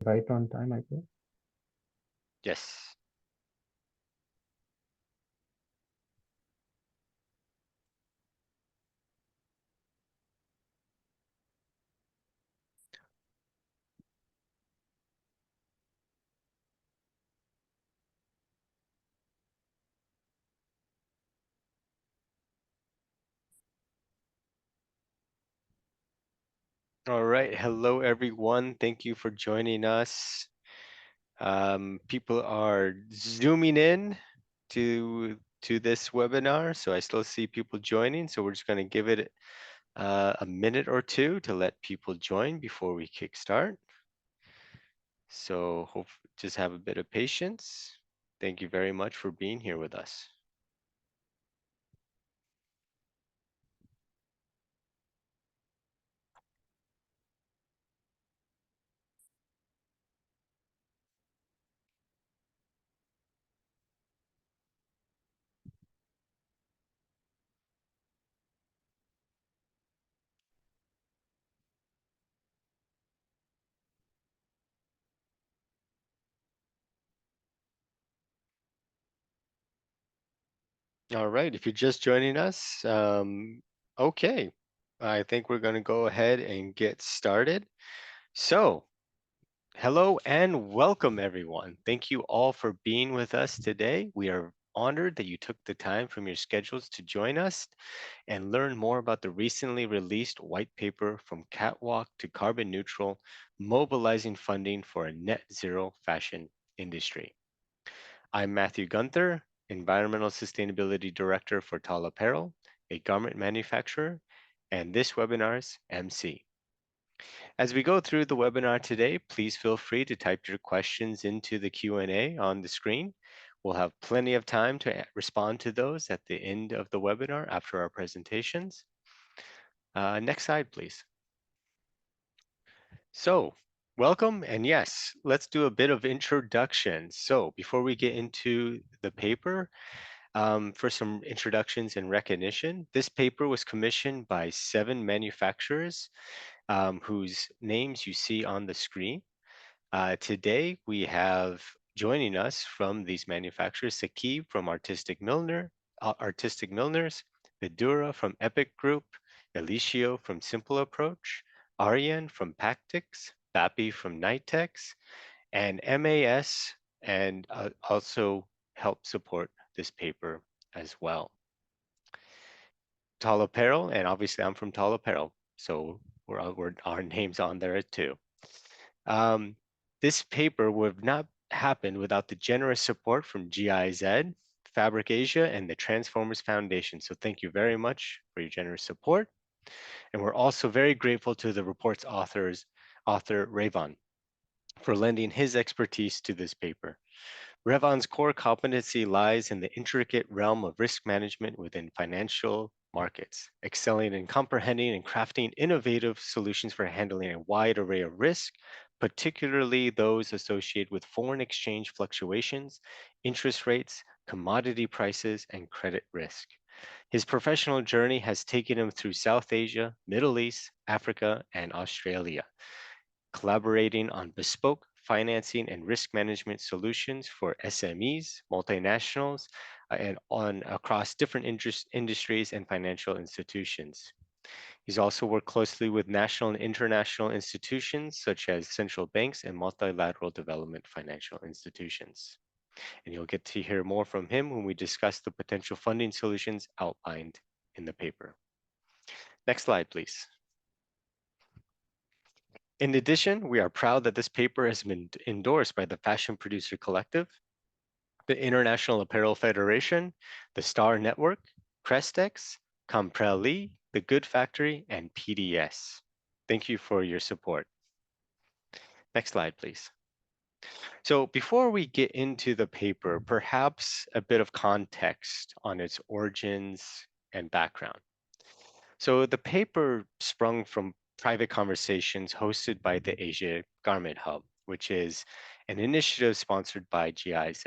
Right on time, I guess. Yes. All right. Hello, everyone. Thank you for joining us. People are zooming in to this webinar, so I still see people joining. So we're just going to give it a minute or two to let people join before we kickstart. So hope just have a bit of patience. Thank you very much for being here with us. All right, if you're just joining us, okay, I think we're going to go ahead and get started. So, hello and welcome, everyone. Thank you all for being with us today. We are honored that you took the time from your schedules to join us and learn more about the recently released white paper From Catwalk to Carbon Neutral, Mobilizing Funding for a Net Zero Fashion Industry. I'm Matthew Gunther, Environmental Sustainability Director for Tall Apparel, a garment manufacturer, and this webinar's MC. As we go through the webinar today, please feel free to type your questions into the Q&A on the screen. We'll have plenty of time to respond to those at the end of the webinar after our presentations. Next slide, please. So, welcome, and yes, let's do a bit of introduction. So before we get into the paper, for some introductions and recognition, this paper was commissioned by 7 manufacturers whose names you see on the screen. Today, we have joining us from these manufacturers, Sakib from Artistic Milners, Vidura from Epic Group, Elicio from Simple Approach, Aryan from Pactix, Bapi from Nitex, and MAS, and also help support this paper as well. Tall Apparel, and obviously I'm from Tall Apparel, so our names on there too. Um, this paper would have not happened without the generous support from GIZ, Fabric Asia, and the Transformers Foundation. So thank you very much for your generous support. And we're also very grateful to the report's author Rayvon, for lending his expertise to this paper. Revon's core competency lies in the intricate realm of risk management within financial markets, excelling in comprehending and crafting innovative solutions for handling a wide array of risk, particularly those associated with foreign exchange fluctuations, interest rates, commodity prices, and credit risk. His professional journey has taken him through South Asia, Middle East, Africa, and Australia, collaborating on bespoke financing and risk management solutions for SMEs, multinationals, and on across different industries and financial institutions. He's also worked closely with national and international institutions such as central banks and multilateral development financial institutions. And you'll get to hear more from him when we discuss the potential funding solutions outlined in the paper. Next slide, please. In addition, we are proud that this paper has been endorsed by the Fashion Producer Collective, the International Apparel Federation, the Star Network, Crestex, Compreli, The Good Factory, and PDS. Thank you for your support. Next slide, please. So before we get into the paper, perhaps a bit of context on its origins and background. So the paper sprung from private conversations hosted by the Asia Garment Hub, which is an initiative sponsored by GIZ.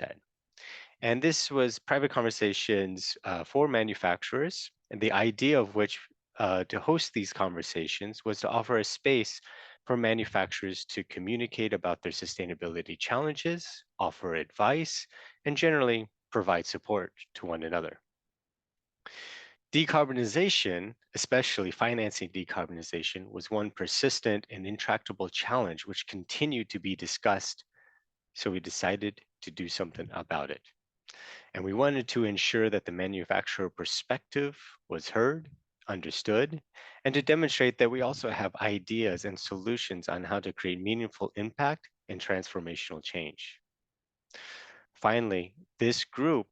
And this was private conversations for manufacturers, and the idea of which to host these conversations was to offer a space for manufacturers to communicate about their sustainability challenges, offer advice, and generally provide support to one another. Decarbonization, especially financing decarbonization, was one persistent and intractable challenge which continued to be discussed. So we decided to do something about it. And we wanted to ensure that the manufacturer perspective was heard, understood, and to demonstrate that we also have ideas and solutions on how to create meaningful impact and transformational change. Finally, this group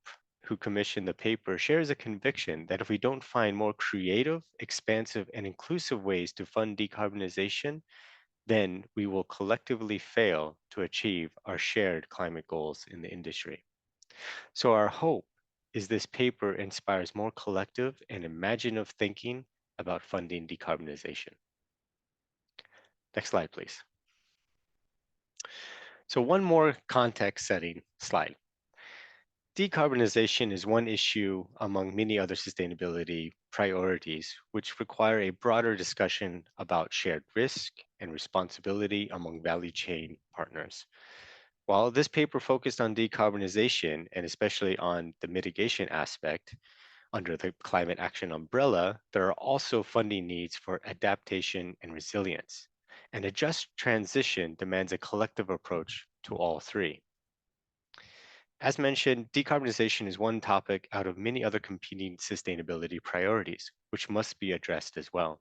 who commissioned the paper shares a conviction that if we don't find more creative, expansive, and inclusive ways to fund decarbonization, then we will collectively fail to achieve our shared climate goals in the industry. So our hope is this paper inspires more collective and imaginative thinking about funding decarbonization. Next slide, please. So one more context setting slide. Decarbonization is one issue among many other sustainability priorities, which require a broader discussion about shared risk and responsibility among value chain partners. While this paper focused on decarbonization and especially on the mitigation aspect under the climate action umbrella, there are also funding needs for adaptation and resilience. And a just transition demands a collective approach to all three. As mentioned, decarbonization is one topic out of many other competing sustainability priorities, which must be addressed as well.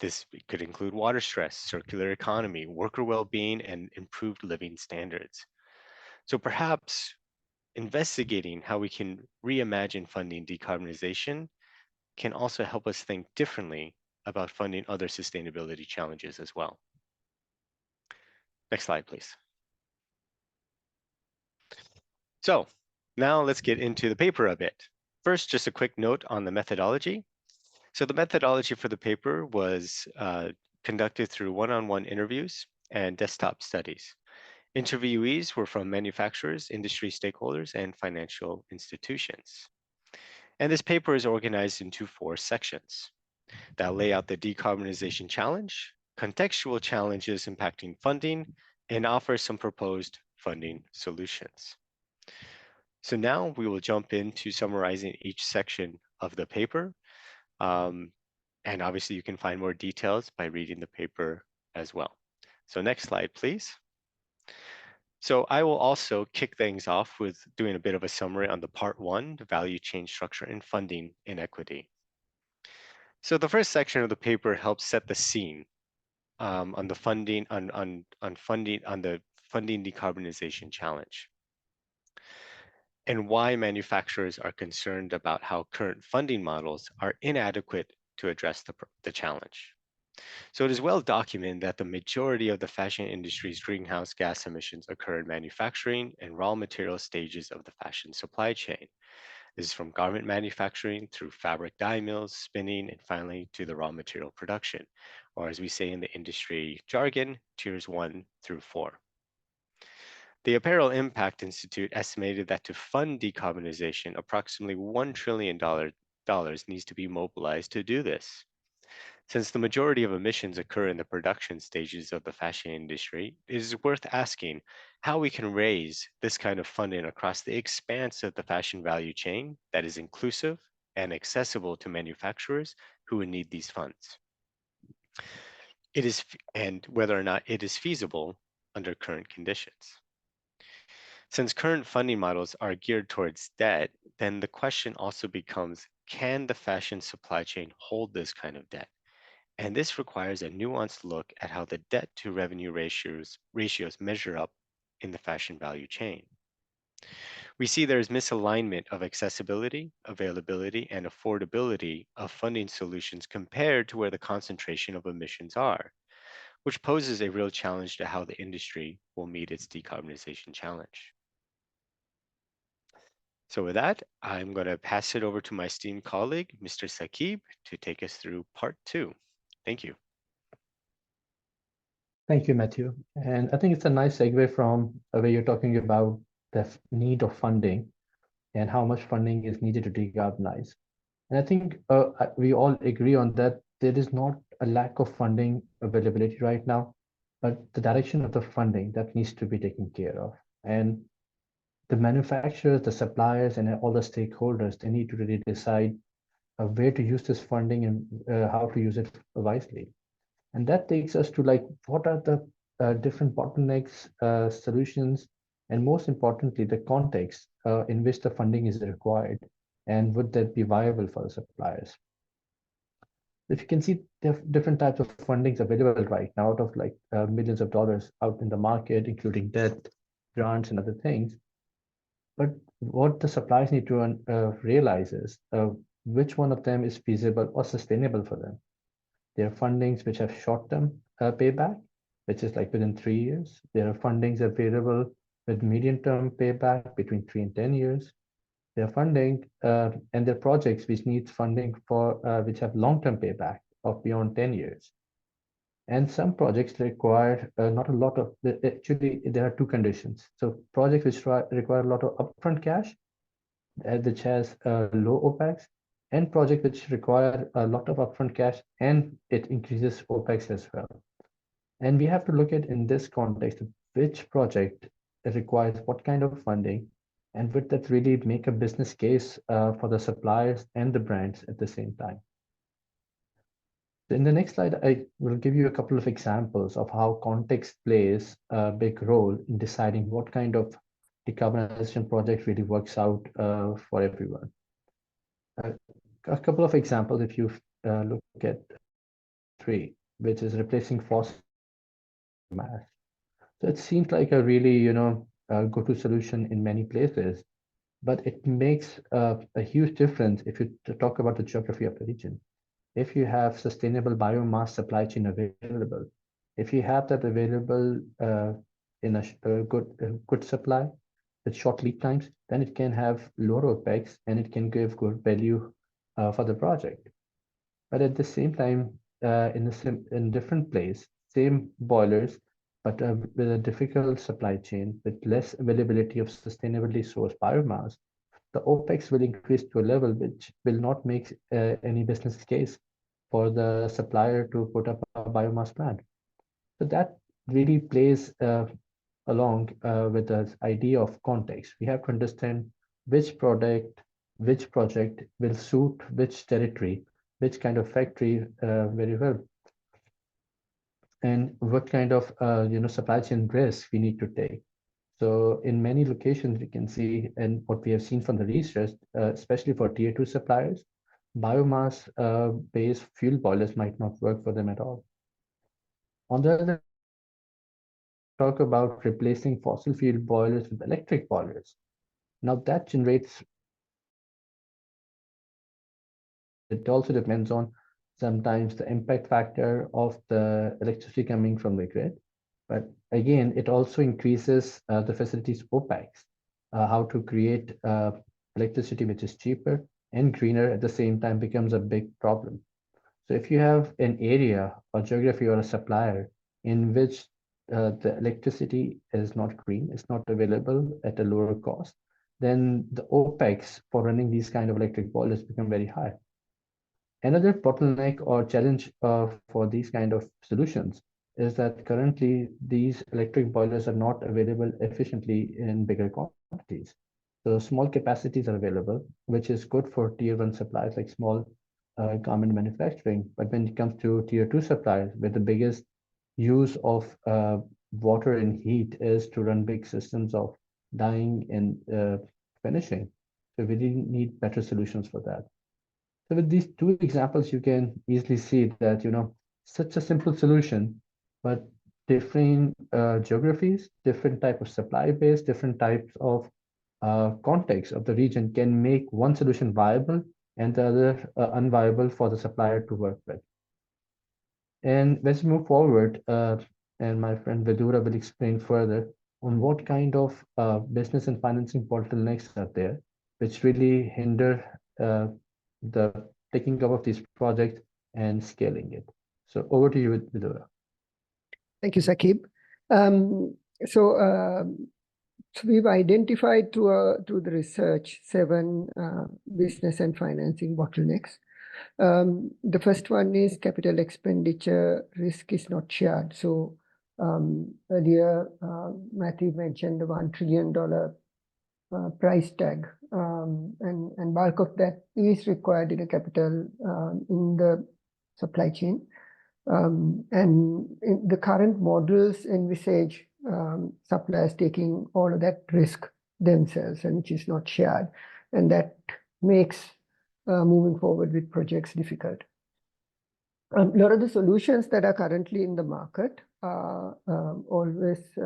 This could include water stress, circular economy, worker well-being, and improved living standards. So perhaps investigating how we can reimagine funding decarbonization can also help us think differently about funding other sustainability challenges as well. Next slide, please. So now let's get into the paper a bit. First, just a quick note on the methodology. So the methodology for the paper was conducted through one-on-one interviews and desktop studies. Interviewees were from manufacturers, industry stakeholders, and financial institutions. And this paper is organized into 4 sections that lay out the decarbonization challenge, contextual challenges impacting funding, and offer some proposed funding solutions. So now we will jump into summarizing each section of the paper. And obviously you can find more details by reading the paper as well. So next slide, please. So I will also kick things off with doing a bit of a summary on the part 1, the value chain structure and funding inequity. So the first section of the paper helps set the scene on the funding on the funding decarbonization challenge, and why manufacturers are concerned about how current funding models are inadequate to address the challenge. So it is well documented that the majority of the fashion industry's greenhouse gas emissions occur in manufacturing and raw material stages of the fashion supply chain. This is from garment manufacturing through fabric dye mills, spinning, and finally to the raw material production, or as we say in the industry jargon, tiers 1 through 4. The Apparel Impact Institute estimated that to fund decarbonization, approximately $1 trillion needs to be mobilized to do this. Since the majority of emissions occur in the production stages of the fashion industry, it is worth asking how we can raise this kind of funding across the expanse of the fashion value chain that is inclusive and accessible to manufacturers who would need these funds. And whether or not it is feasible under current conditions. Since current funding models are geared towards debt, then the question also becomes, can the fashion supply chain hold this kind of debt? And this requires a nuanced look at how the debt to revenue ratios measure up in the fashion value chain. We see there is misalignment of accessibility, availability, and affordability of funding solutions compared to where the concentration of emissions are, which poses a real challenge to how the industry will meet its decarbonization challenge. So with that, I'm going to pass it over to my esteemed colleague, Mr. Saqib, to take us through part 2. Thank you. Thank you, Matthew. And I think it's a nice segue from where you're talking about the need of funding and how much funding is needed to decarbonize. And I think we all agree on that there is not a lack of funding availability right now. but the direction of the funding that needs to be taken care of. And the manufacturers, the suppliers, and all the stakeholders, they need to really decide where to use this funding and how to use it wisely. And that takes us to like, what are the different bottlenecks, solutions, and most importantly, the context in which the funding is required, and would that be viable for the suppliers? If you can see, different types of fundings available right now, out of like millions of dollars out in the market, including debt, grants, and other things. But what the suppliers need to realize is which one of them is feasible or sustainable for them. There are fundings which have short-term payback, which is like within 3 years. There are fundings available with medium-term payback between 3 and 10 years. There are funding and there are projects which need funding for which have long-term payback of beyond 10 years. And some projects require not a lot of, actually, there are two conditions. So projects which require a lot of upfront cash, which has low OPEX, and projects which require a lot of upfront cash and it increases OPEX as well. And we have to look at in this context, which project requires what kind of funding, and would that really make a business case for the suppliers and the brands at the same time. In the next slide, I will give you a couple of examples of how context plays a big role in deciding what kind of decarbonization project really works out for everyone. A couple of examples, if you look at 3, which is replacing fossil mass. So it seems like a really, go-to solution in many places, but it makes a huge difference if you talk about the geography of the region. If you have sustainable biomass supply chain available, if you have that available in a good supply with short lead times, then it can have lower OPEX and it can give good value for the project. But at the same time, in different place, same boilers, but with a difficult supply chain, with less availability of sustainably sourced biomass, the OPEX will increase to a level which will not make any business case for the supplier to put up a biomass plant. So that really plays along with the idea of context. We have to understand which which project will suit which territory, which kind of factory very well, and what kind of supply chain risk we need to take. So in many locations, we can see, and what we have seen from the research, especially for tier 2 suppliers, biomass-based fuel boilers might not work for them at all. On the other hand, talk about replacing fossil fuel boilers with electric boilers. Now that generates, it also depends on sometimes the impact factor of the electricity coming from the grid. But again, it also increases the facility's OPEX, how to create electricity which is cheaper and greener at the same time becomes a big problem. So if you have an area or geography or a supplier in which the electricity is not green, it's not available at a lower cost, then the OPEX for running these kind of electric boilers become very high. Another bottleneck or challenge for these kind of solutions is that currently these electric boilers are not available efficiently in bigger quantities. So small capacities are available, which is good for tier 1 suppliers like small garment manufacturing. But when it comes to tier 2 suppliers, where the biggest use of water and heat is to run big systems of dyeing and finishing. So we really need better solutions for that. So with these 2 examples, you can easily see that, such a simple solution, but different geographies, different type of supply base, different types of context of the region can make one solution viable and the other unviable for the supplier to work with. And let's move forward, and my friend Vidura will explain further on what kind of business and financing bottlenecks are there, which really hinder the taking up of these projects and scaling it. So over to you, Vidura. Thank you, Saqib. So we've identified through the research 7 business and financing bottlenecks. The first one is capital expenditure risk is not shared. So Earlier, Matthew mentioned the $1 trillion price tag, and bulk of that is required in a capital in the supply chain. And in the current models envisage suppliers taking all of that risk themselves, and which is not shared, and that makes moving forward with projects difficult. A lot of the solutions that are currently in the market almost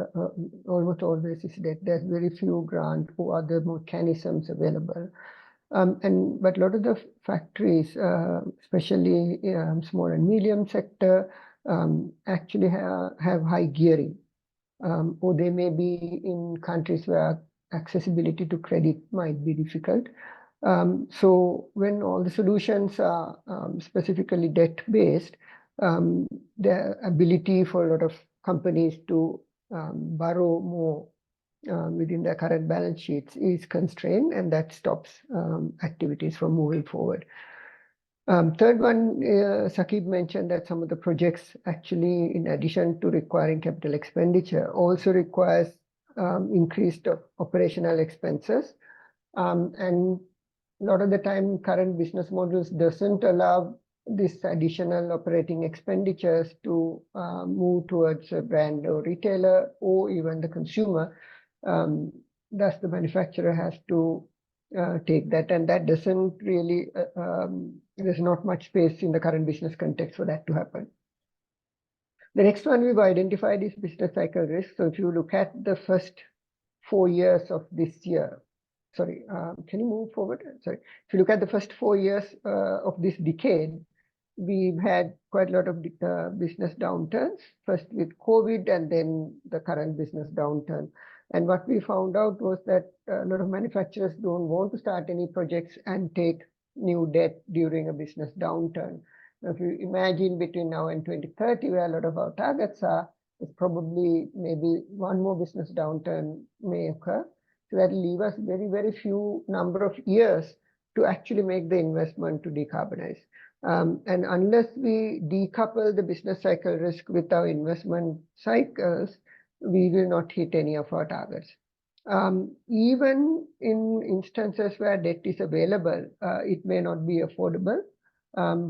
always is that there's very few grant or other mechanisms available. But a lot of the factories, especially small and medium sector, actually have high gearing, or they may be in countries where accessibility to credit might be difficult. So when all the solutions are specifically debt-based, the ability for a lot of companies to borrow more within their current balance sheets is constrained, and that stops activities from moving forward. Third one, Saqib mentioned that some of the projects actually, in addition to requiring capital expenditure, also requires increased operational expenses. And a lot of the time, current business models doesn't allow this additional operating expenditures to move towards a brand or retailer or even the consumer. Thus, the manufacturer has to take that, and that doesn't really, there's not much space in the current business context for that to happen. The next one we've identified is business cycle risk. So if you look at the first 4 years of this year, sorry, can you move forward? Sorry. If you look at the first 4 years of this decade, we've had quite a lot of business downturns, first with COVID and then the current business downturn. And what we found out was that a lot of manufacturers don't want to start any projects and take new debt during a business downturn. Now, if you imagine between now and 2030, where a lot of our targets are, it's probably maybe one more business downturn may occur. So that will leave us very, very few number of years to actually make the investment to decarbonize. And unless we decouple the business cycle risk with our investment cycles, we will not hit any of our targets. Even in instances where debt is available, it may not be affordable.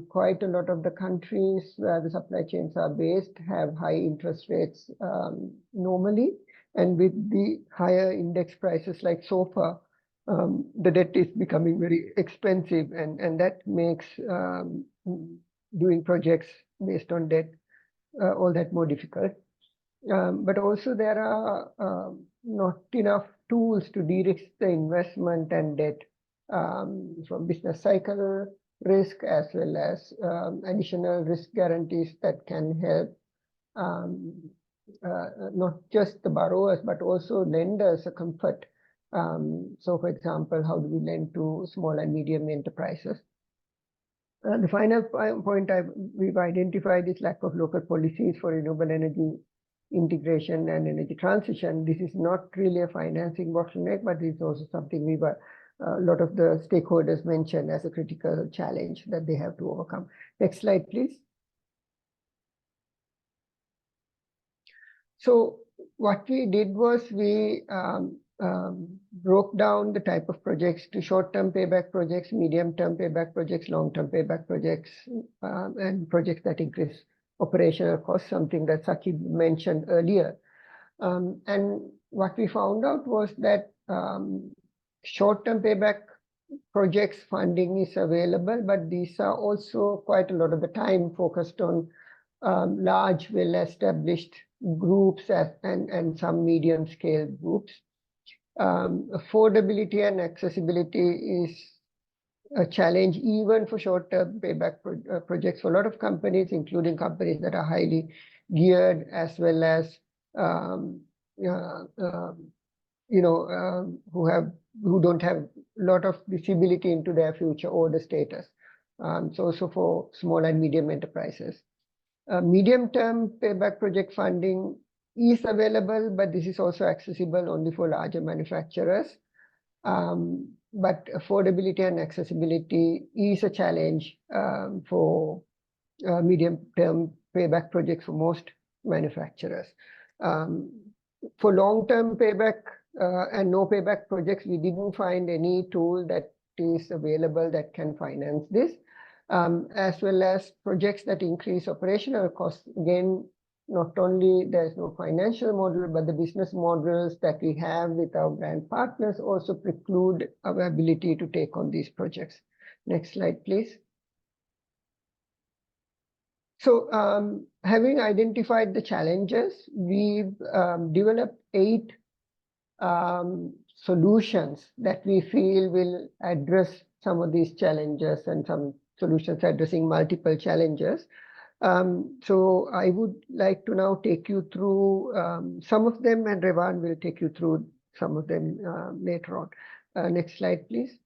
Quite a lot of the countries where the supply chains are based have high interest rates normally. And with the higher index prices like SOFR, the debt is becoming very expensive, and that makes doing projects based on debt all that more difficult. But also there are not enough tools to de-risk the investment and debt from business cycle risk, as well as additional risk guarantees that can help not just the borrowers, but also lenders a comfort. So for example, how do we lend to small and medium enterprises? The final point we've identified is lack of local policies for renewable energy integration and energy transition. This is not really a financing bottleneck, but it's also something a lot of the stakeholders mentioned as a critical challenge that they have to overcome. Next slide, please. So what we did was we broke down the type of projects to short-term payback projects, medium-term payback projects, long-term payback projects, and projects that increase operational costs, something that Saqib mentioned earlier. And what we found out was that short-term payback projects funding is available, but these are also quite a lot of the time focused on large, well-established groups and some medium-scale groups. Affordability and accessibility is a challenge even for short-term payback projects for a lot of companies, including companies that are highly geared, as well as who don't have a lot of visibility into their future or the status. So also for small and medium enterprises. Medium-term payback project funding is available, but this is also accessible only for larger manufacturers. But affordability and accessibility is a challenge for medium-term payback projects for most manufacturers. For long-term payback and no payback projects, we didn't find any tool that is available that can finance this, as well as projects that increase operational costs. Again, not only there's no financial model, but the business models that we have with our brand partners also preclude our ability to take on these projects. Next slide, please. So having identified the challenges, we've developed 8 solutions that we feel will address some of these challenges, and some solutions addressing multiple challenges. So I would like to now take you through some of them, and Revan will take you through some of them later on. Next slide, please.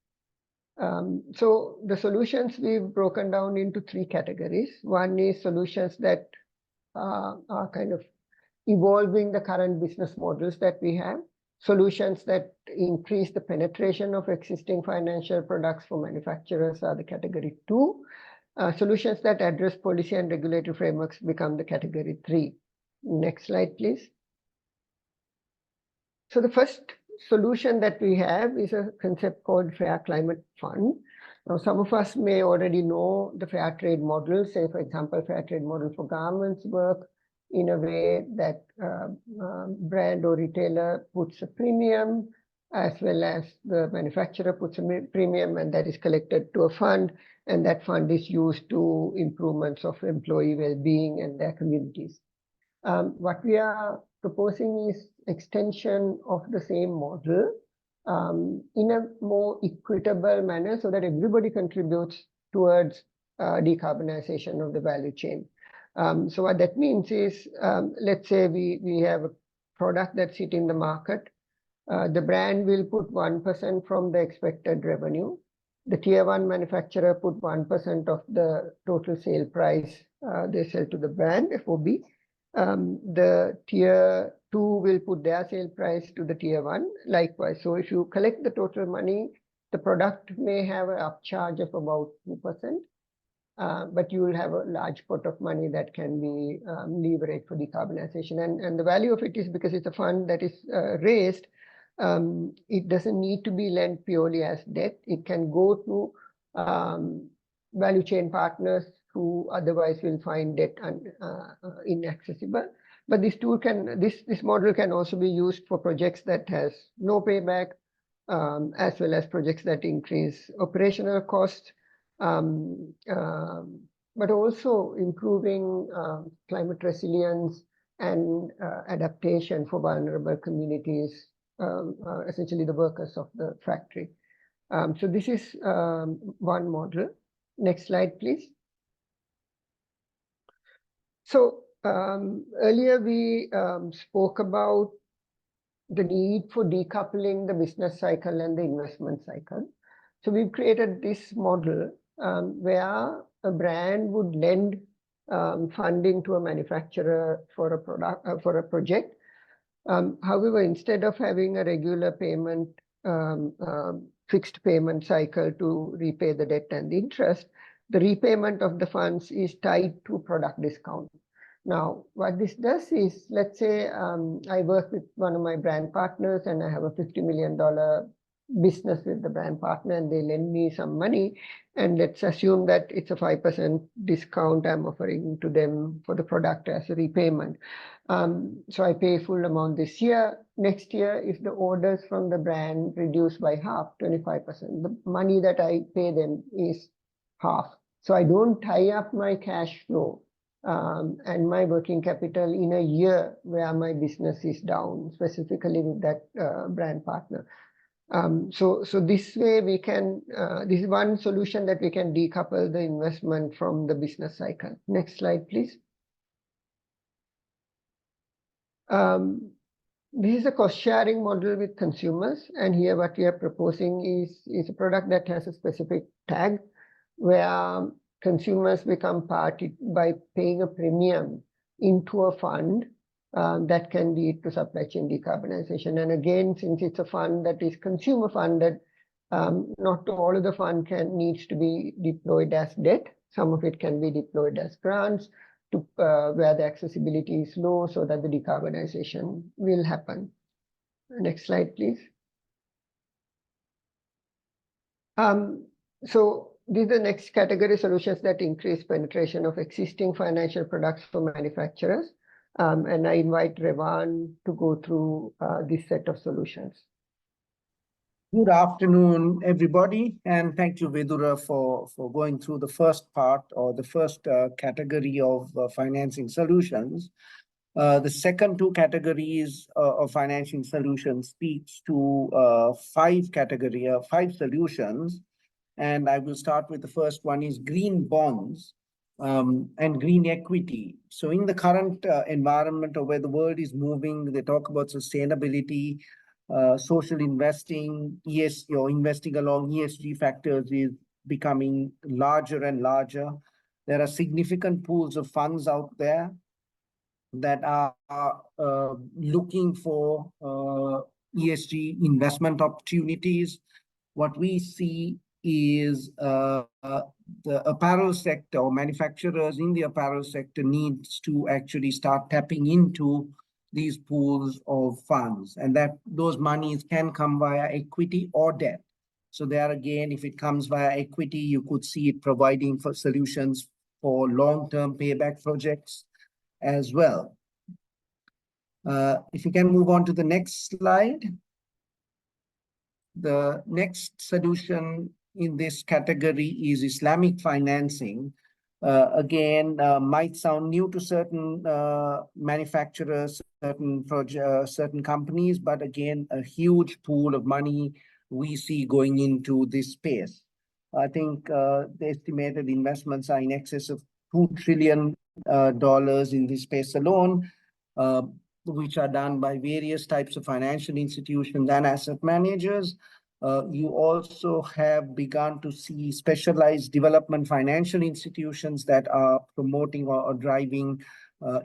So the solutions we've broken down into 3 categories. One is solutions that are kind of evolving the current business models that we have. Solutions that increase the penetration of existing financial products for manufacturers are the category 2. Solutions that address policy and regulatory frameworks become the category 3. Next slide, please. So the first solution that we have is a concept called Fair Climate Fund. Now, some of us may already know the fair trade model. Say, for example, fair trade model for garments work in a way that brand or retailer puts a premium, as well as the manufacturer puts a premium, and that is collected to a fund, and that fund is used to improvements of employee well-being and their communities. What we are proposing is extension of the same model in a more equitable manner, so that everybody contributes towards decarbonization of the value chain. So what that means is, let's say we have a product that's hitting the market. The brand will put 1% from the expected revenue. The tier 1 manufacturer put 1% of the total sale price they sell to the brand, FOB. The tier 2 will put their sale price to the tier 1, likewise. So if you collect the total money, the product may have an upcharge of about 2%. But you will have a large pot of money that can be leveraged for decarbonization. And the value of it is because it's a fund that is raised, it doesn't need to be lent purely as debt. It can go to value chain partners who otherwise will find debt inaccessible. But this model can also be used for projects that has no payback, as well as projects that increase operational costs. But also improving climate resilience and adaptation for vulnerable communities, essentially the workers of the factory. So this is one model. Next slide, please. So earlier we spoke about the need for decoupling the business cycle and the investment cycle. So we've created this model where a brand would lend funding to a manufacturer for a product, for a project. However, instead of having a regular payment, fixed payment cycle to repay the debt and the interest, the repayment of the funds is tied to product discount. Now, what this does is, let's say I work with one of my brand partners and I have a $50 million business with the brand partner, and they lend me some money, and let's assume that it's a 5% discount I'm offering to them for the product as a repayment. So I pay full amount this year. Next year, if the orders from the brand reduce by half, 25%, the money that I pay them is half. So I don't tie up my cash flow and my working capital in a year where my business is down, specifically with that brand partner. So this way we can, this is one solution that we can decouple the investment from the business cycle. Next slide, please. This is a cost sharing model with consumers. And here what we are proposing is a product that has a specific tag where consumers become party by paying a premium into a fund that can lead to supply chain decarbonization. And again, since it's a fund that is consumer funded, not all of the fund needs to be deployed as debt. Some of it can be deployed as grants to where the accessibility is low so that the decarbonization will happen. Next slide, please. So these are the next category solutions that increase penetration of existing financial products for manufacturers. And I invite Revan to go through this set of solutions. Good afternoon, everybody, and thank you, Vidura, for going through the first part or the first category of financing solutions. The second two categories of financing solutions speaks to five solutions, and I will start with the first one is green bonds and green equity. So in the current environment of where the world is moving, they talk about sustainability, social investing, ESG, or investing along ESG factors is becoming larger and larger. There are significant pools of funds out there that are looking for ESG investment opportunities. What we see is the apparel sector or manufacturers in the apparel sector needs to actually start tapping into these pools of funds, and that those monies can come via equity or debt. So there again, if it comes via equity, you could see it providing for solutions for long-term payback projects as well. If you can move on to the next slide. The next solution in this category is Islamic financing. Again, might sound new to certain manufacturers, certain companies, but again, a huge pool of money we see going into this space. I think the estimated investments are in excess of $2 trillion in this space alone, which are done by various types of financial institutions and asset managers. You also have begun to see specialized development financial institutions that are promoting or driving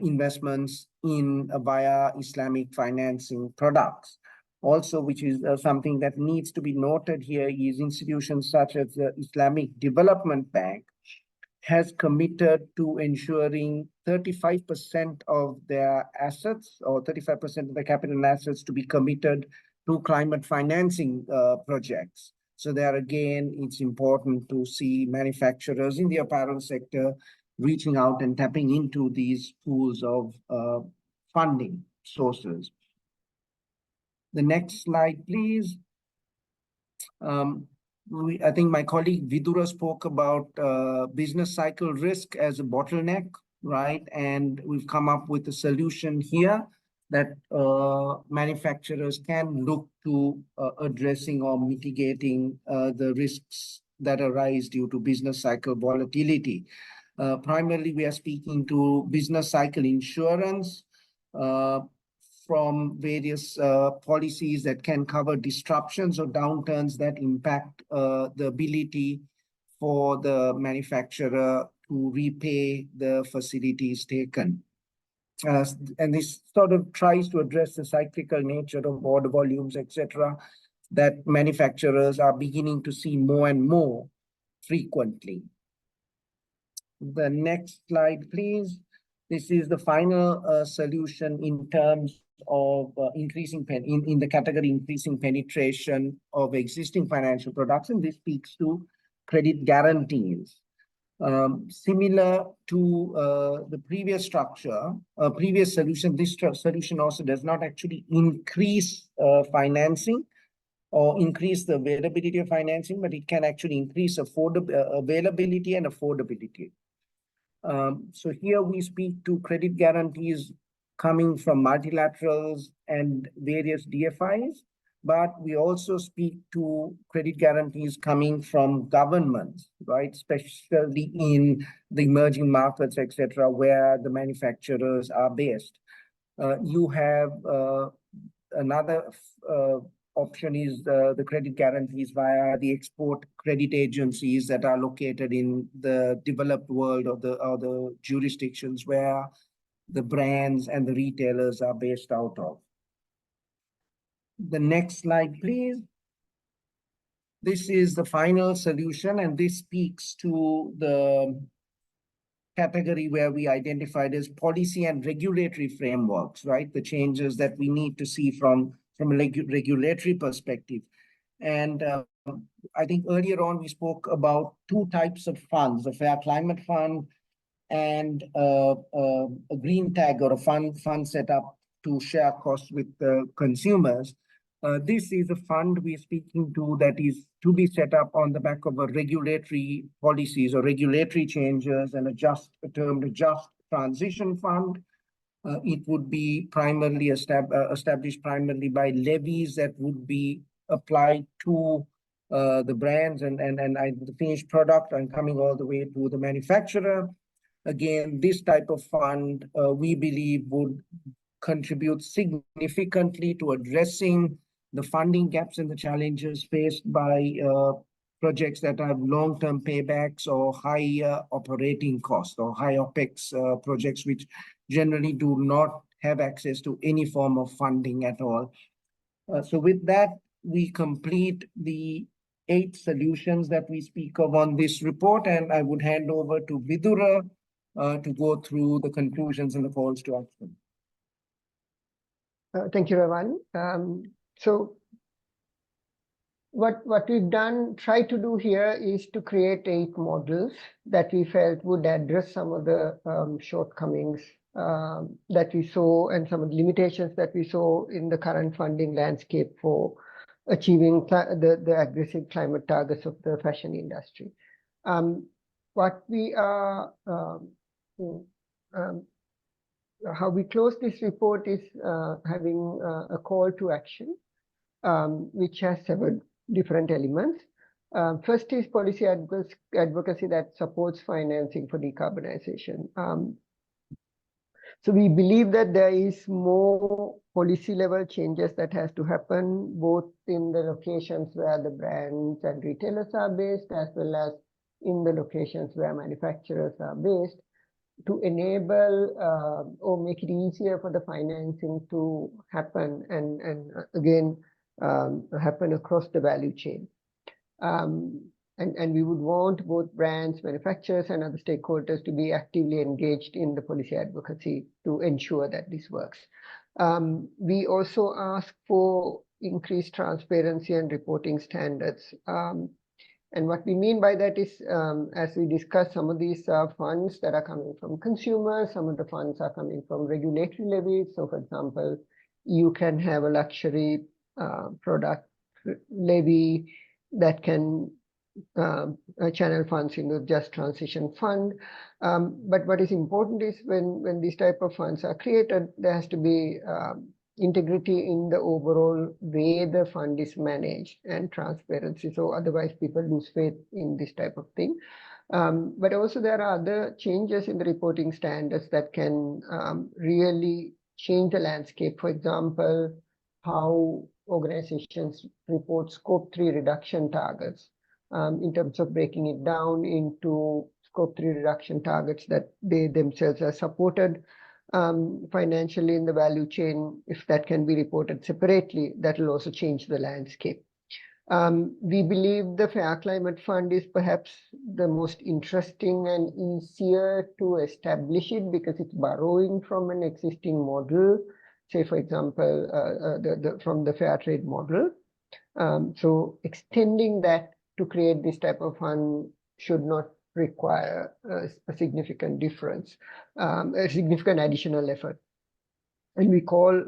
investments in via Islamic financing products. Also, which is something that needs to be noted here, is institutions such as the Islamic Development Bank has committed to ensuring 35% of their assets or 35% of the capital assets to be committed to climate financing projects. So there again, it's important to see manufacturers in the apparel sector reaching out and tapping into these pools of funding sources. The next slide, please. I think my colleague Vidura spoke about business cycle risk as a bottleneck, right? And we've come up with a solution here that manufacturers can look to addressing or mitigating the risks that arise due to business cycle volatility. Primarily, we are speaking to business cycle insurance from various policies that can cover disruptions or downturns that impact the ability for the manufacturer to repay the facilities taken. And this sort of tries to address the cyclical nature of order volumes, etc., that manufacturers are beginning to see more and more frequently. The next slide, please. This is the final solution in terms of increasing in the category increasing penetration of existing financial products, and this speaks to credit guarantees. Similar to the previous structure, previous solution, this solution also does not actually increase financing or increase the availability of financing, but it can actually increase availability and affordability. So here we speak to credit guarantees coming from multilaterals and various DFIs, but we also speak to credit guarantees coming from governments, right? Especially in the emerging markets, etc., where the manufacturers are based. You have another option is the credit guarantees via the export credit agencies that are located in the developed world or the jurisdictions where the brands and the retailers are based out of. The next slide, please. This is the final solution, and this speaks to the category where we identified as policy and regulatory frameworks, right? The changes that we need to see from a regulatory perspective. And I think earlier on we spoke about two types of funds, the Fair Climate Fund and a green tag or a fund set up to share costs with the consumers. This is a fund we're speaking to that is to be set up on the back of a regulatory policies or regulatory changes and a termed just transition fund. It would be primarily established primarily by levies that would be applied to the brands and the finished product and coming all the way to the manufacturer. Again, this type of fund, we believe, would contribute significantly to addressing the funding gaps and the challenges faced by projects that have long-term paybacks or high operating costs or high OPEX projects, which generally do not have access to any form of funding at all. So with that, we complete the 8 solutions that we speak of on this report, and I would hand over to Vidura to go through the conclusions and the calls to action. Thank you, Ravan. So what we've tried to do here is to create 8 models that we felt would address some of the shortcomings that we saw and some of the limitations that we saw in the current funding landscape for achieving the aggressive climate targets of the fashion industry. What we are how we close this report is having a call to action, which has several different elements. First is policy advocacy that supports financing for decarbonization. So we believe that there is more policy level changes that has to happen, both in the locations where the brands and retailers are based, as well as in the locations where manufacturers are based, to enable or make it easier for the financing to happen and again, happen across the value chain. And we would want both brands, manufacturers, and other stakeholders to be actively engaged in the policy advocacy to ensure that this works. We also ask for increased transparency and reporting standards. And what we mean by that is, as we discussed, some of these funds that are coming from consumers, some of the funds are coming from regulatory levies. So, for example, you can have a luxury product levy that can channel funds into just transition fund. But what is important is when these type of funds are created, there has to be integrity in the overall way the fund is managed and transparency. So otherwise people lose faith in this type of thing. But also there are other changes in the reporting standards that can really change the landscape. For example, how organizations report Scope 3 reduction targets in terms of breaking it down into Scope 3 reduction targets that they themselves are supported financially in the value chain. If that can be reported separately, that will also change the landscape. We believe the Fair Climate Fund is perhaps the most interesting and easier to establish it because it's borrowing from an existing model, say, for example, from the fair trade model. So extending that to create this type of fund should not require a significant difference, a significant additional effort. And we call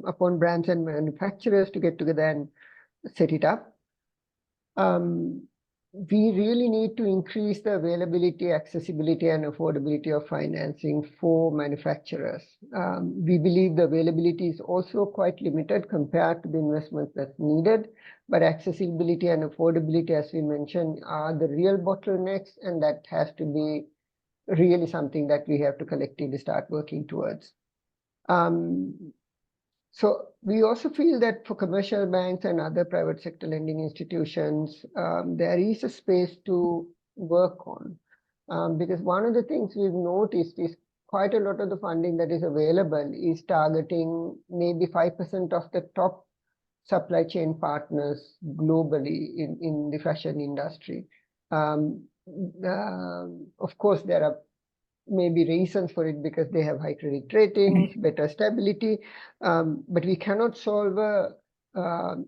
upon brands and manufacturers to get together and set it up. We really need to increase the availability, accessibility, and affordability of financing for manufacturers. We believe the availability is also quite limited compared to the investments that's needed, but accessibility and affordability, as we mentioned, are the real bottlenecks, and that has to be really something that we have to collectively start working towards. So we also feel that for commercial banks and other private sector lending institutions, there is a space to work on. Because one of the things we've noticed is quite a lot of the funding that is available is targeting maybe 5% of the top supply chain partners globally in the fashion industry. Of course, there are maybe reasons for it because they have high credit ratings, better stability, but we cannot solve a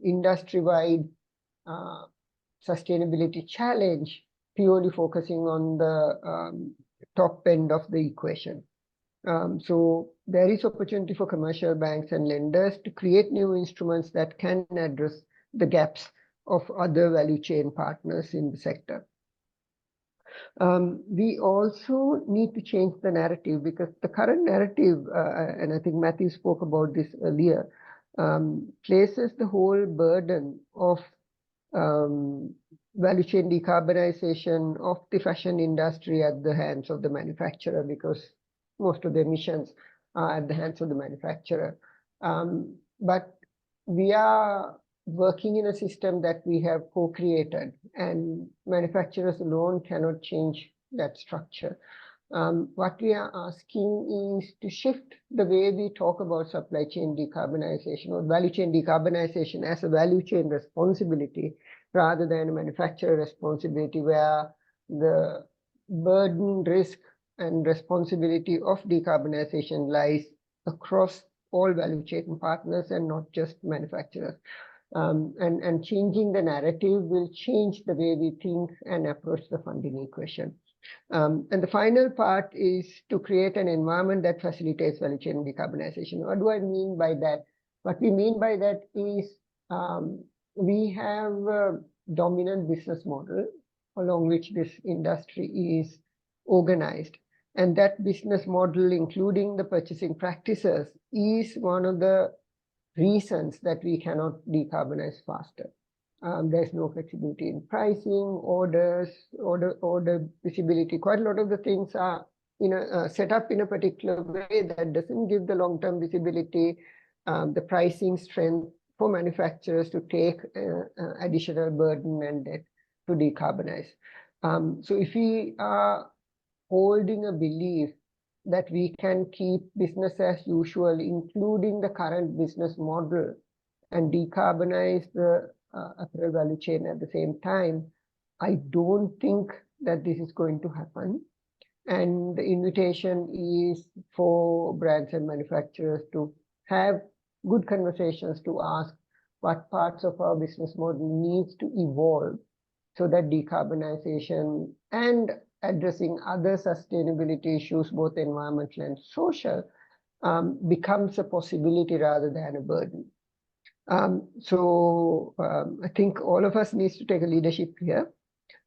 industry-wide sustainability challenge purely focusing on the top end of the equation. So there is opportunity for commercial banks and lenders to create new instruments that can address the gaps of other value chain partners in the sector. We also need to change the narrative because the current narrative, and I think Matthew spoke about this earlier, places the whole burden of value chain decarbonization of the fashion industry at the hands of the manufacturer, because most of the emissions are at the hands of the manufacturer. But we are working in a system that we have co-created, and manufacturers alone cannot change that structure. What we are asking is to shift the way we talk about supply chain decarbonization or value chain decarbonization as a value chain responsibility rather than a manufacturer responsibility, where the burden, risk, and responsibility of decarbonization lies across all value chain partners and not just manufacturers. And changing the narrative will change the way we think and approach the funding equation. And the final part is to create an environment that facilitates value chain decarbonization. What do I mean by that? What we mean by that is we have a dominant business model along which this industry is organized. And that business model, including the purchasing practices, is one of the reasons that we cannot decarbonize faster. There's no flexibility in pricing, order visibility. Quite a lot of the things are set up in a particular way that doesn't give the long-term visibility, the pricing strength for manufacturers to take additional burden and debt to decarbonize. So if we are holding a belief that we can keep business as usual, including the current business model, and decarbonize the apparel value chain at the same time, I don't think that this is going to happen. And the invitation is for brands and manufacturers to have good conversations to ask what parts of our business model needs to evolve so that decarbonization and addressing other sustainability issues, both environmental and social, becomes a possibility rather than a burden. I think all of us needs to take a leadership here.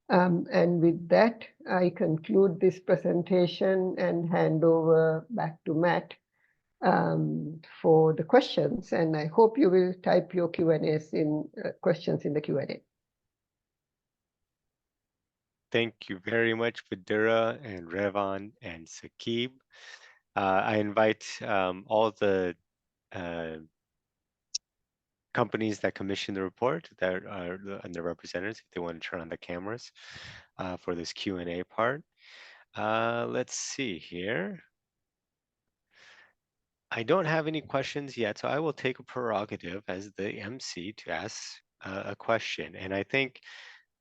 And with that, I conclude this presentation and hand over back to Matt for the questions. And I hope you will type your Q&As in questions in the Q&A. Thank you very much, Vidura and Revan and Saqib. I invite all the companies that commission the report that are and their representatives, if they want to turn on the cameras for this Q&A part. Let's see here. I don't have any questions yet, so I will take a prerogative as the MC to ask a question. And I think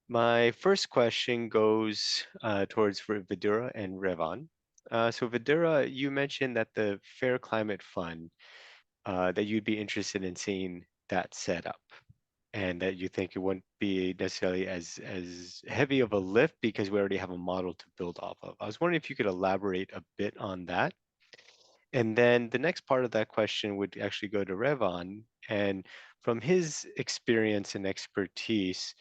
my first question goes towards Vidura and Revan. So Vidura, you mentioned that the Fair Climate Fund, that you'd be interested in seeing that set up, and that you think it wouldn't be necessarily as heavy of a lift because we already have a model to build off of. I was wondering if you could elaborate a bit on that. And then the next part of that question would actually go to Revan, and from his experience and expertise,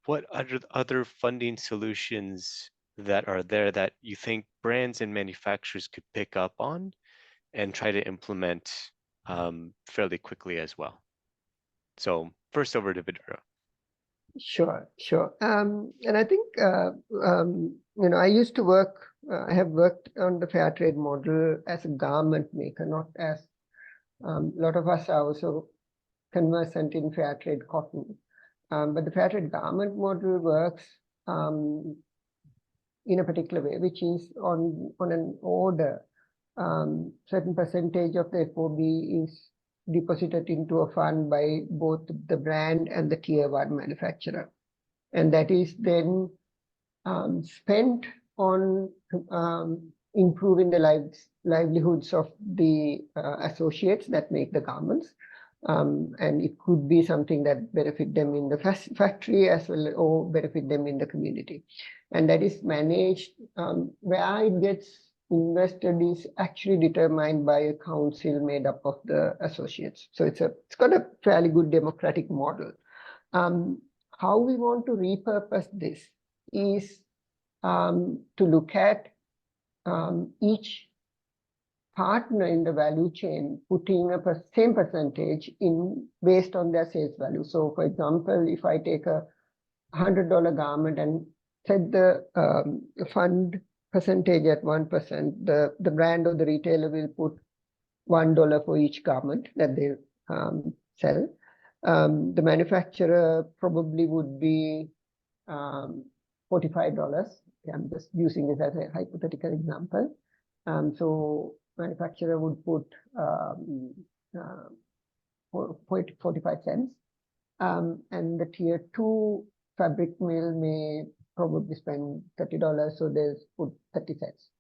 what other funding solutions that are there that you think brands and manufacturers could pick up on and try to implement fairly quickly as well? So first over to Vidura. Sure. And I think, I used to work, I have worked on the fair trade model as a garment maker, not as a lot of us are also conversant in fair trade cotton. But the fair trade garment model works in a particular way, which is on an order. Certain percentage of the FOB is deposited into a fund by both the brand and the tier 1 manufacturer. And that is then spent on improving the livelihoods of the associates that make the garments. And it could be something that benefit them in the factory as well, or benefit them in the community. And that is managed, where it gets invested is actually determined by a council made up of the associates. So it's got a fairly good democratic model. How we want to repurpose this is to look at each partner in the value chain putting a same percentage in based on their sales value. So for example, if I take a $100 garment and set the fund percentage at 1%, the brand or the retailer will put $1 for each garment that they sell. The manufacturer probably would be $45. I'm just using this as a hypothetical example. So manufacturer would put 45 cents. And the tier 2 fabric mill may probably spend $30, so they'll put 30 cents.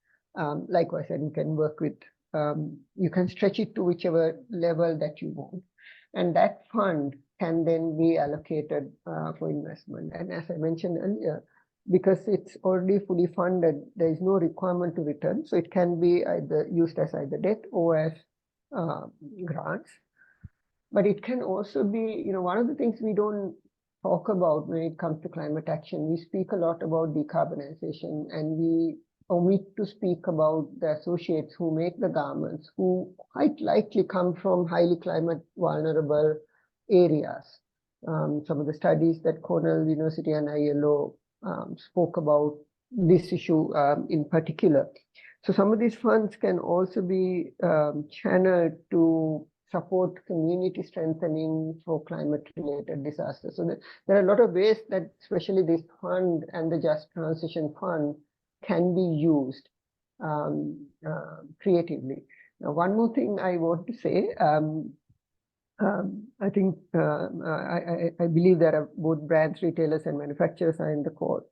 Likewise, and you can work with, you can stretch it to whichever level that you want. And that fund can then be allocated for investment. And as I mentioned earlier, because it's already fully funded, there is no requirement to return. So it can be either used as either debt or as grants. But it can also be, one of the things we don't talk about when it comes to climate action, we speak a lot about decarbonization, and we omit to speak about the associates who make the garments, who quite likely come from highly climate vulnerable areas. Some of the studies that Cornell University and ILO spoke about this issue in particular. So some of these funds can also be channeled to support community strengthening for climate-related disasters. So there are a lot of ways that especially this fund and the Just Transition Fund can be used creatively. Now, one more thing I want to say, I think, I believe that both brands, retailers, and manufacturers are in the call.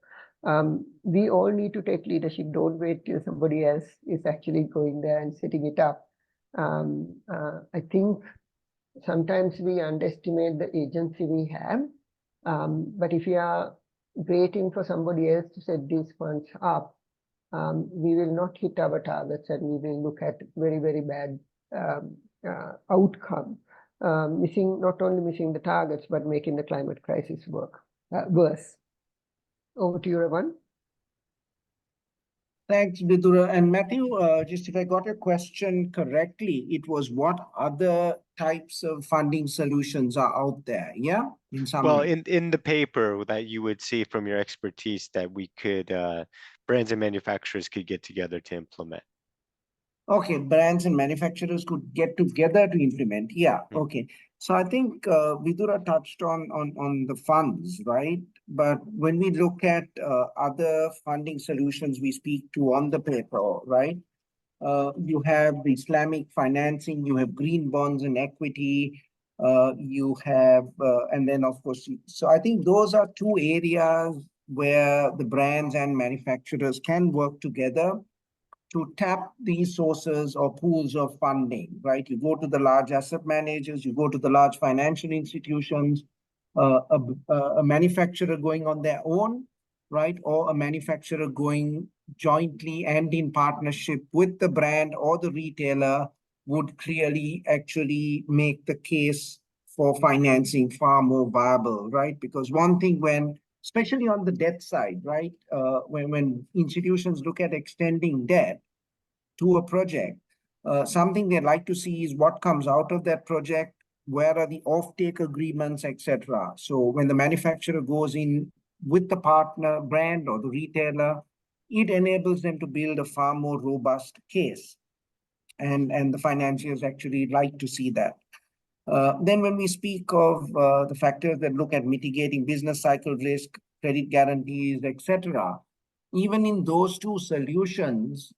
We all need to take leadership. Don't wait till somebody else is actually going there and setting it up. I think sometimes we underestimate the agency we have. But if we are waiting for somebody else to set these funds up, we will not hit our targets, and we will look at very, very bad outcome. Not only missing the targets, but making the climate crisis worse. Over to you, Ravan. Thanks, Vidura. And Matthew, just if I got your question correctly, it was what other types of funding solutions are out there, yeah? In summary. Well, in the paper that you would see from your expertise that we could, brands and manufacturers could get together to implement. Okay, brands and manufacturers could get together to implement. Yeah, okay. So I think Vidura touched on the funds, right? But when we look at other funding solutions we speak to on the paper, right? You have the Islamic financing, you have green bonds and equity, you have, and then of course, so I think those are two areas where the brands and manufacturers can work together to tap these sources or pools of funding, right? You go to the large asset managers, you go to the large financial institutions, a manufacturer going on their own, right? Or a manufacturer going jointly and in partnership with the brand or the retailer would clearly actually make the case for financing far more viable, right? Because one thing especially on the debt side, right? When institutions look at extending debt to a project, something they like to see is what comes out of that project, where are the offtake agreements, etc. So when the manufacturer goes in with the partner brand or the retailer, it enables them to build a far more robust case. And the financiers actually like to see that. Then when we speak of the factors that look at mitigating business cycle risk, credit guarantees, etc., even in those two solutions,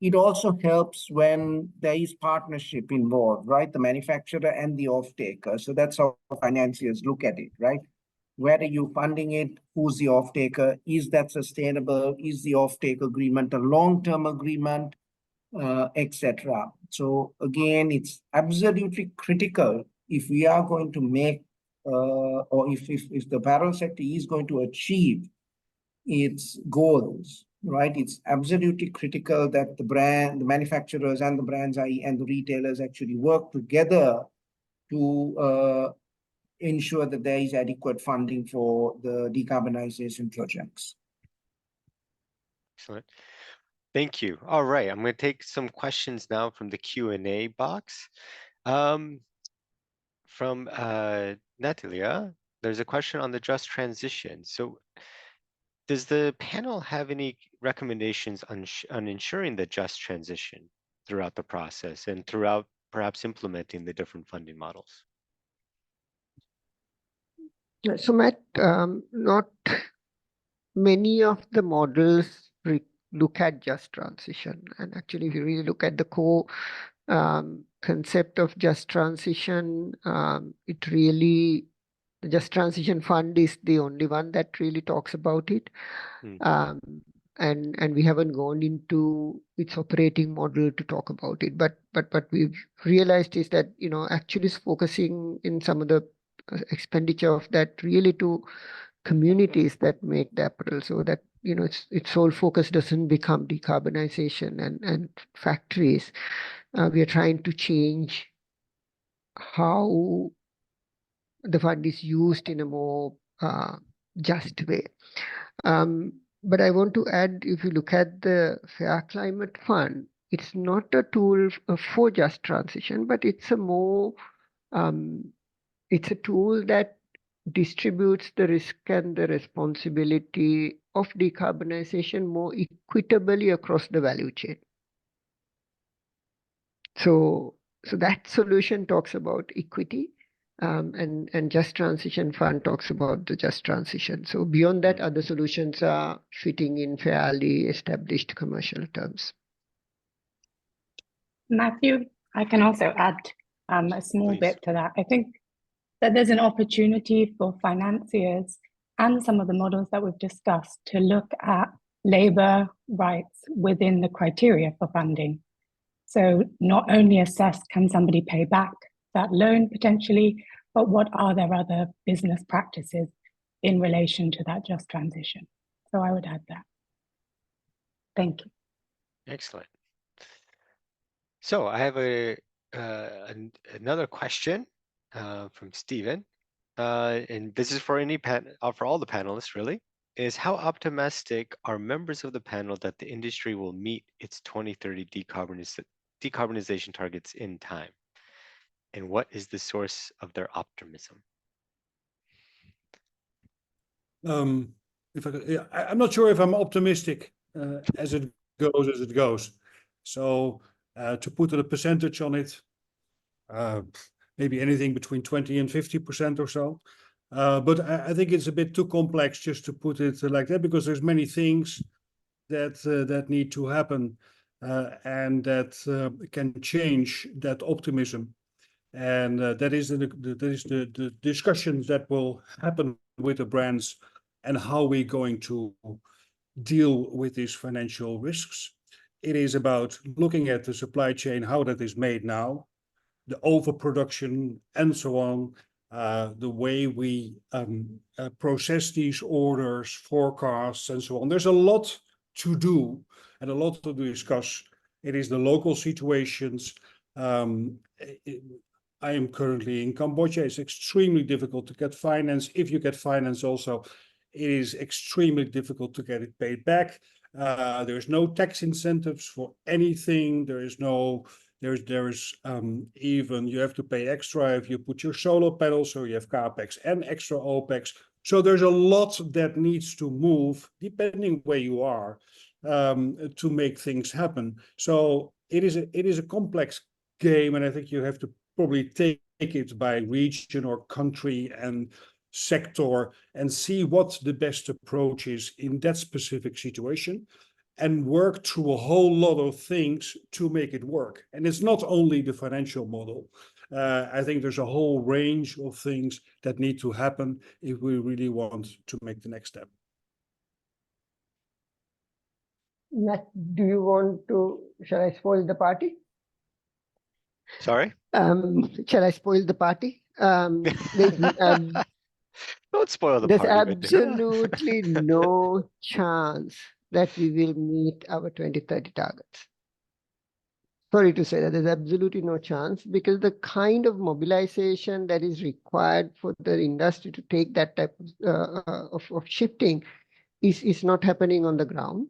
it also helps when there is partnership involved, right? The manufacturer and the off-taker. So that's how financiers look at it, right? Where are you funding it? Who's the off-taker? Is that sustainable? Is the off-take agreement a long-term agreement, etc.? So again, it's absolutely critical if we are going to make, or if the apparel sector is going to achieve its goals, right? It's absolutely critical that the manufacturers and the brands, i.e., and the retailers actually work together to ensure that there is adequate funding for the decarbonization projects. Excellent. Thank you. All right, I'm going to take some questions now from the Q&A box. From Natalia, there's a question on the just transition. So does the panel have any recommendations on ensuring the just transition throughout the process and throughout perhaps implementing the different funding models? So Matt, not many of the models look at just transition. And actually, if you really look at the core concept of just transition, it really, the Just Transition Fund is the only one that really talks about it. And we haven't gone into its operating model to talk about it. But what we've realized is that, you know, actually is focusing in some of the expenditure of that really to communities that make the apparel, so that, you know, its sole focus doesn't become decarbonization and factories. We are trying to change how the fund is used in a more just way. But I want to add, if you look at the Fair Climate Fund, it's not a tool for just transition, but it's a more, it's a tool that distributes the risk and the responsibility of decarbonization more equitably across the value chain. So that solution talks about equity, and Just Transition Fund talks about the just transition. So beyond that, other solutions are fitting in fairly established commercial terms. Matthew, I can also add a small bit to that. I think that there's an opportunity for financiers and some of the models that we've discussed to look at labor rights within the criteria for funding. So not only assess, can somebody pay back that loan potentially, but what are their other business practices in relation to that just transition? So I would add that. Thank you. Excellent. So I have another question from Stephen, and this is for for all the panelists really, is how optimistic are members of the panel that the industry will meet its 2030 decarbonization targets in time? And what is the source of their optimism? I'm not sure if I'm optimistic as it goes. So to put a percentage on it, maybe anything between 20 and 50% or so. But I think it's a bit too complex just to put it like that, because there's many things that need to happen and that can change that optimism. And that is the discussions that will happen with the brands and how we're going to deal with these financial risks. It is about looking at the supply chain, how that is made now, the overproduction and so on, the way we process these orders, forecasts and so on. There's a lot to do and a lot to discuss. It is the local situations. I am currently in Cambodia. It's extremely difficult to get finance. If you get finance also, it is extremely difficult to get it paid back. There's no tax incentives for anything. There's even, you have to pay extra if you put your solar panels, so you have CapEx and extra OpEx. So there's a lot that needs to move, depending where you are, to make things happen. So it is a complex game, and I think you have to probably take it by region or country and sector and see what the best approach is in that specific situation, and work through a whole lot of things to make it work. And it's not only the financial model. I think there's a whole range of things that need to happen if we really want to make the next step. Matt, do you want to, shall I spoil the party? Sorry? Shall I spoil the party? Don't spoil the There's party, Vidura. absolutely no chance that we will meet our 2030 targets. Sorry to say that there's absolutely no chance, because the kind of mobilization that is required for the industry to take that type of shifting is not happening on the ground.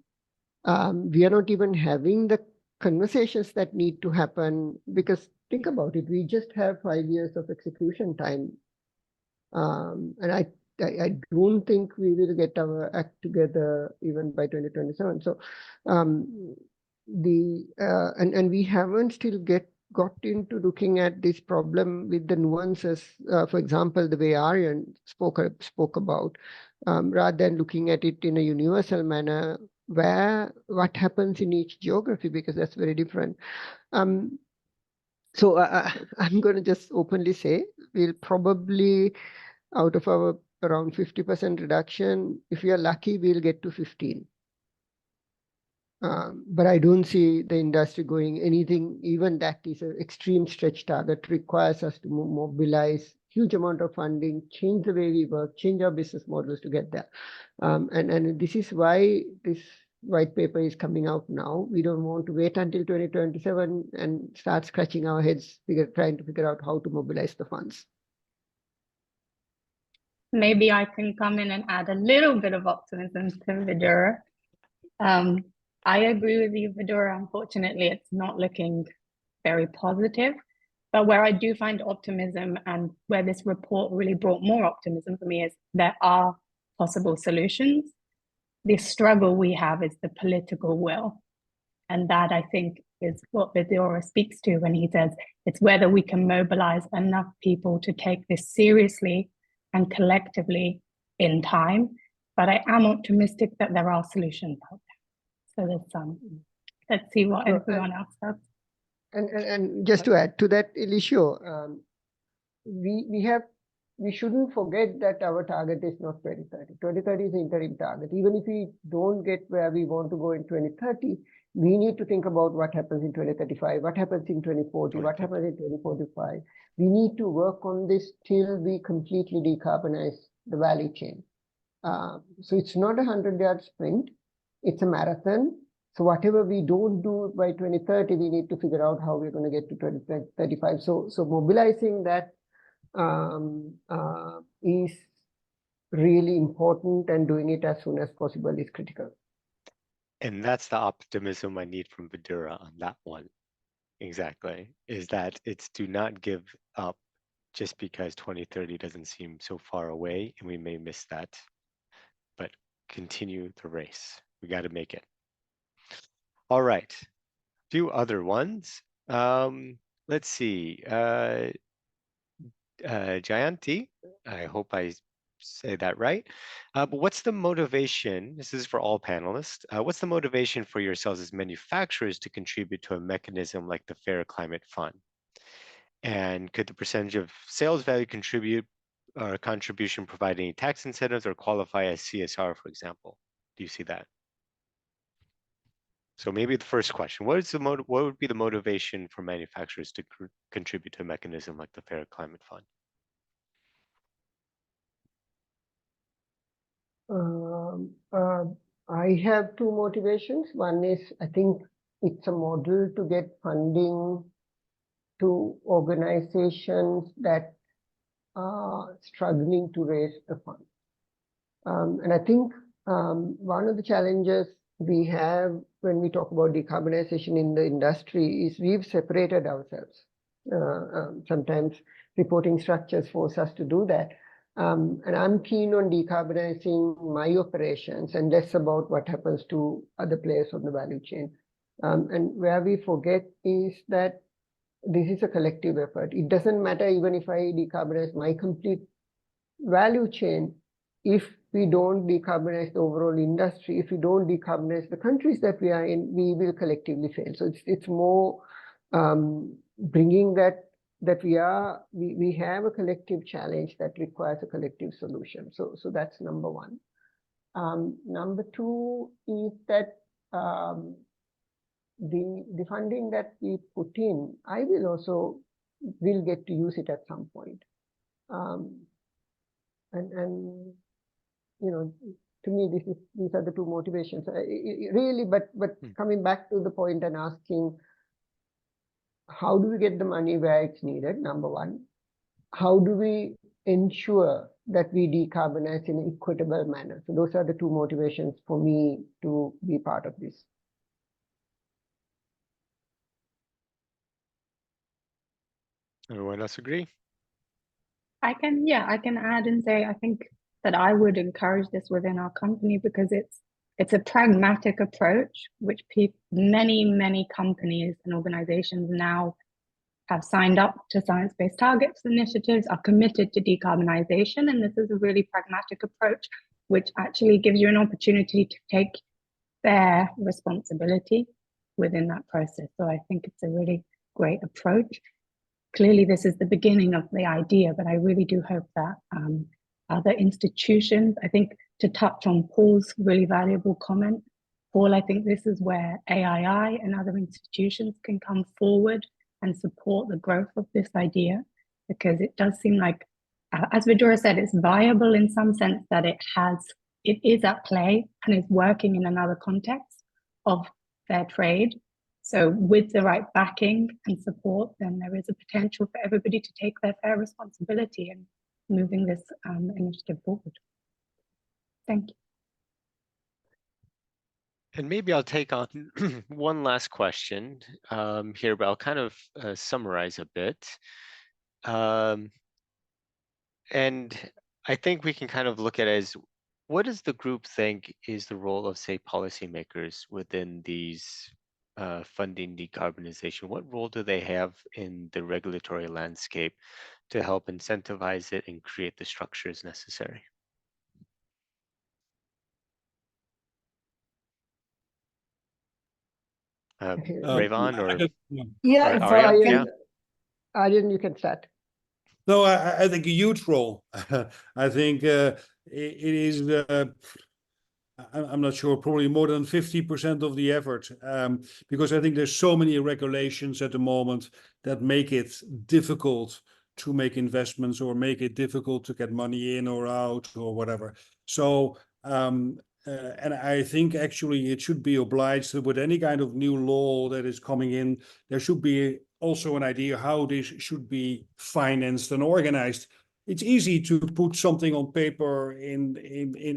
We are not even having the conversations that need to happen, because think about it, we just have 5 years of execution time. And I don't think we will get our act together even by 2027. So and we haven't still got into looking at this problem with the nuances, for example, the way Aryan spoke about, rather than looking at it in a universal manner, where what happens in each geography, because that's very different. So I'm going to just openly say we'll probably, out of our around 50% reduction, if we are lucky, we'll get to 15. But I don't see the industry going anything, even that is an extreme stretch target, requires us to mobilize huge amount of funding, change the way we work, change our business models to get there. And this is why this white paper is coming out now. We don't want to wait until 2027 and start scratching our heads, trying to figure out how to mobilize the funds. Maybe I can come in and add a little bit of optimism to Vidura. I agree with you, Vidura. Unfortunately, it's not looking very positive. But where I do find optimism, and where this report really brought more optimism for me, is there are possible solutions. The struggle we have is the political will. And that, I think, is what Vidura speaks to when he says it's whether we can mobilize enough people to take this seriously and collectively in time. But I am optimistic that there are solutions out there. So let's see what everyone else says. And just to add to that, Elisio, we shouldn't forget that our target is not 2030. 2030 is the interim target. Even if we don't get where we want to go in 2030, we need to think about what happens in 2035, what happens in 2040, what happens in 2045. We need to work on this till we completely decarbonize the value chain. So it's not a 100-yard sprint, it's a marathon. So whatever we don't do by 2030, we need to figure out how we're going to get to 2035. So mobilizing that is really important, and doing it as soon as possible is critical. And that's the optimism I need from Vidura on that one. Exactly. Is that it's do not give up just because 2030 doesn't seem so far away and we may miss that, but continue the race. We got to make it. All right. Few other ones. Let's see. Jayanti, I hope I say that right. But what's the motivation? This is for all panelists. What's the motivation for yourselves as manufacturers to contribute to a mechanism like the Fair Climate Fund? And could the percentage of sales value contribution provide any tax incentives or qualify as CSR, for example? Do you see that? So maybe the first question: what would be the motivation for manufacturers to contribute to a mechanism like the Fair Climate Fund? I have two motivations. One is, I think it's a model to get funding to organizations that are struggling to raise the fund. And I think one of the challenges we have when we talk about decarbonization in the industry is we've separated ourselves. Sometimes reporting structures force us to do that. And I'm keen on decarbonizing my operations and less about what happens to other players on the value chain. And where we forget is that this is a collective effort. It doesn't matter even if I decarbonize my complete value chain, if we don't decarbonize the overall industry, if we don't decarbonize the countries that we are in, we will collectively fail. So it's more bringing that that we have a collective challenge that requires a collective solution. So that's number one. Number two is that the funding that we put in, I will get to use it at some point. And you know, to me, these are the two motivations. Really, but coming back to the point and asking, how do we get the money where it's needed? Number one, how do we ensure that we decarbonize in an equitable manner? So those are the two motivations for me to be part of this. Everyone else agree? I can add and say, I think that I would encourage this within our company because it's a pragmatic approach, which many companies and organizations now have signed up to science-based targets initiatives, are committed to decarbonization. And this is a really pragmatic approach, which actually gives you an opportunity to take their responsibility within that process. So I think it's a really great approach. Clearly, this is the beginning of the idea, but I really do hope that other institutions, I think to touch on Paul's really valuable comment, Paul, I think this is where AII and other institutions can come forward and support the growth of this idea, because it does seem like, as Vidura said, it's viable in some sense that it is at play and is working in another context of fair trade. So with the right backing and support, then there is a potential for everybody to take their fair responsibility in moving this initiative forward. Thank you. And maybe I'll take on one last question here, but I'll kind of summarize a bit. And I think we can kind of look at it as, what does the group think is the role of, say, policymakers within these funding decarbonization? What role do they have in the regulatory landscape to help incentivize it and create the structures necessary? Rayvon or Arjen, you can start. No, I think a huge role. I think it is, I'm not sure, probably more than 50% of the effort, because I think there's so many regulations at the moment that make it difficult to make investments or make it difficult to get money in or out or whatever. So, and I think actually it should be obliged that with any kind of new law that is coming in, there should be also an idea how this should be financed and organized. It's easy to put something on paper in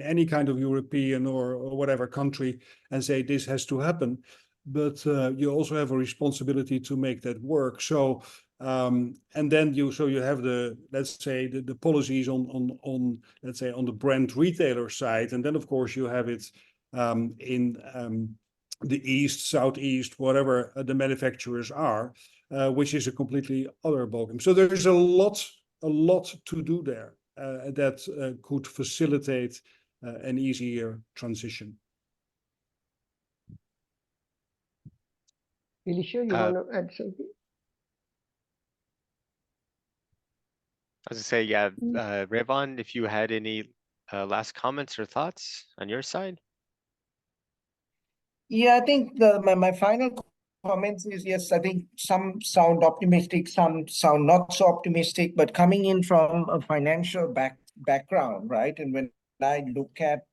any kind of European or whatever country and say this has to happen, but you also have a responsibility to make that work. So and then you have the, let's say, the policies on let's say on the brand retailer side, and then of course you have it in the east, southeast, whatever the manufacturers are, which is a completely other ballgame. So there's a lot to do there that could facilitate an easier transition. Elisha, you want to add something? I was gonna say, yeah, Rayvon, if you had any last comments or thoughts on your side? Yeah, I think my final comments is, yes, I think some sound optimistic, some sound not so optimistic, but coming in from a financial background, right? And when I look at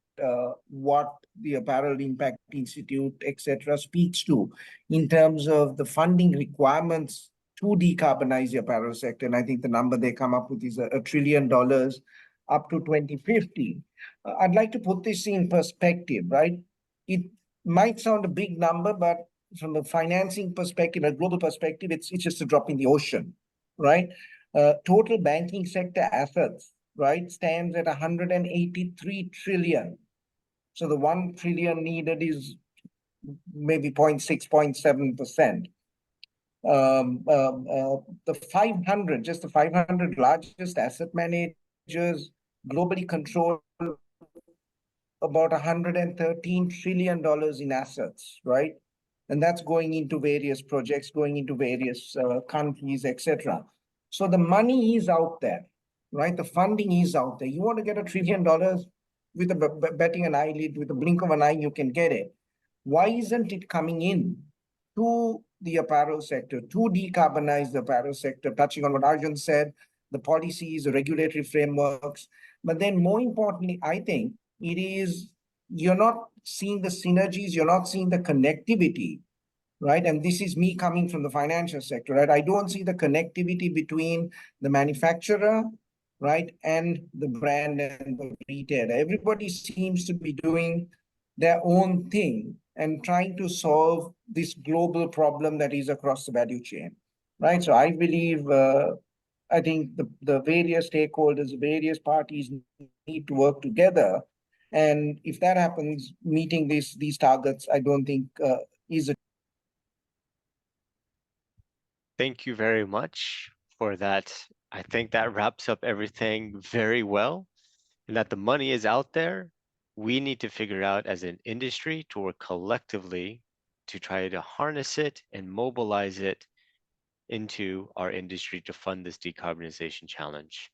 what the Apparel Impact Institute, etc., speaks to in terms of the funding requirements to decarbonize the apparel sector, and I think the number they come up with is $1 trillion up to 2050. I'd like to put this in perspective, right? It might sound a big number, but from a financing perspective, a global perspective, it's just a drop in the ocean, right? Total banking sector assets, right, stands at 183 trillion. So the 1 trillion needed is maybe 0.6, 0.7%. The 500, just the 500 largest asset managers globally control about $113 trillion in assets, right? And that's going into various projects, going into various countries, etc. So the money is out there, right? The funding is out there. You want to get $1 trillion with a betting an eyelid, with a blink of an eye, you can get it. Why isn't it coming in to the apparel sector to decarbonize the apparel sector, touching on what Arjun said, the policies, the regulatory frameworks. But then more importantly, I think it is, you're not seeing the synergies, you're not seeing the connectivity, right? And this is me coming from the financial sector, right? I don't see the connectivity between the manufacturer, right, and the brand and the retailer. Everybody seems to be doing their own thing and trying to solve this global problem that is across the value chain, right? So I believe, I think the various stakeholders, various parties need to work together. And if that happens, meeting these targets, I don't think is a Thank you very much for that. I think that wraps up everything very well, and that the money is out there. We need to figure out as an industry to work collectively to try to harness it and mobilize it into our industry to fund this decarbonization challenge.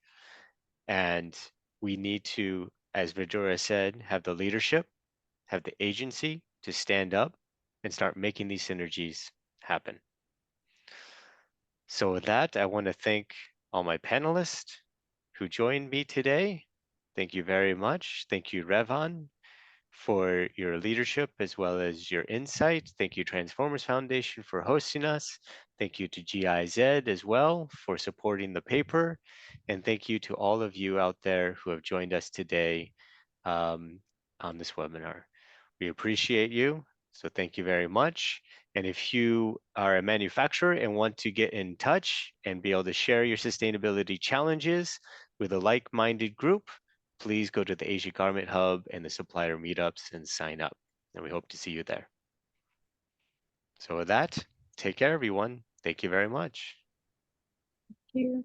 And we need to, as Vidura said, have the leadership, have the agency to stand up and start making these synergies happen. So with that, I want to thank all my panelists who joined me today. Thank you very much. Thank you, Revan, for your leadership as well as your insight. Thank you, Transformers Foundation, for hosting us. Thank you to GIZ as well for supporting the paper. And thank you to all of you out there who have joined us today on this webinar. We appreciate you. So thank you very much. And if you are a manufacturer and want to get in touch and be able to share your sustainability challenges with a like-minded group, please go to the Asia Garment Hub and the supplier meetups and sign up. And we hope to see you there. So with that, take care, everyone. Thank you very much. Thank you.